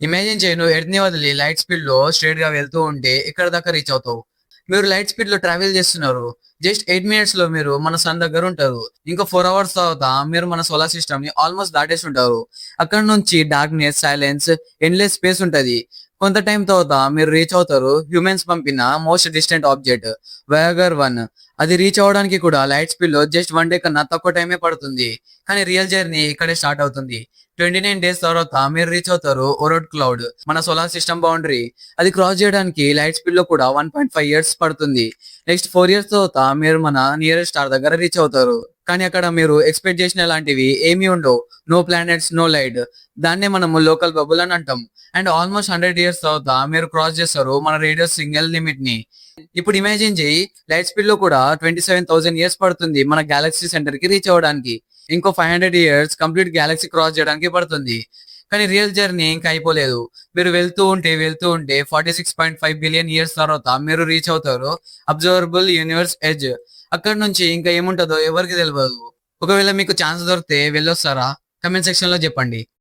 Imagine చేయి నువ్వు earth ని వదిలి లైట్ స్పీడ్ లో స్ట్రేట్ గా వెళ్తూ ఉంటే ఇక్కడ దాకా రీచ్ అవుతావు. మీరు లైట్ స్పీడ్ లో ట్రావెల్ చేస్తున్నారు. జస్ట్ 8 మినిట్స్ లో మీరు మన సన్ దగ్గర ఉంటారు. ఇంకో 4 అవర్స్ తర్వాత మీరు మన సోలార్ సిస్టమ్ ని ఆల్మోస్ట్ దాటేసి ఉంటారు. అక్కడ నుంచి డార్క్నెస్, సైలెన్స్, ఎండ్లెస్ స్పేస్ ఉంటది. కొంత టైం తర్వాత మీరు రీచ్ అవుతారు హ్యూమన్స్ పంపిన మోస్ట్ డిస్టెంట్ ఆబ్జెక్ట్ వయాగర్ 1. అది రీచ్ అవ్వడానికి కూడా లైట్ స్పీడ్ లో జస్ట్ 1 డే కన్నా తక్కువ టైమే పడుతుంది. కానీ రియల్ జర్నీ ఇక్కడే స్టార్ట్ అవుతుంది. 29 డేస్ తర్వాత మీరు రీచ్ అవుతారు ఓరోట్ క్లౌడ్, మన సోలార్ సిస్టమ్ బౌండరీ. అది క్రాస్ చేయడానికి లైట్ స్పీడ్ లో కూడా 1.5 ఇయర్స్ పడుతుంది. నెక్స్ట్ 4 ఇయర్స్ తర్వాత మీరు మన నియరెస్ట్ స్టార్ దగ్గర రీచ్ అవుతారు. కానీ అక్కడ మీరు ఎక్స్పెక్ట్ చేసిన లాంటివి ఏమీ ఉండవు. No planets, no light. దాన్నే మనము లోకల్ బబుల్ అని అంటాం. అండ్ ఆల్మోస్ట్ 100 ఇయర్స్ తర్వాత మీరు క్రాస్ చేస్తారు మన రేడియస్ సింగిల్ లిమిట్ ని. ఇప్పుడు ఇమాజిన్ చేయి లైట్ స్పీడ్ లో కూడా 27,000 ఇయర్స్ పడుతుంది మన గెలాక్సీ సెంటర్ కి రీచ్ అవ్వడానికి. ఇంకో 500 ఇయర్స్ కంప్లీట్ గెలాక్సీ క్రాస్ చేయడానికి పడుతుంది. కానీ రియల్ జర్నీ ఇంకా అయిపోలేదు. మీరు వెళ్తూ ఉంటే 46.5 బిలియన్ ఇయర్స్ తర్వాత మీరు రీచ్ అవుతారు అబ్జర్వబుల్ యూనివర్స్ ఎడ్జ్. అక్కడ నుంచి ఇంకా ఏముంటుందో ఎవరికి తెలియదు. ఒకవేళ మీకు ఛాన్స్ దొరికితే వెళ్ళొస్తారా? కమెంట్ సెక్షన్ లో చెప్పండి.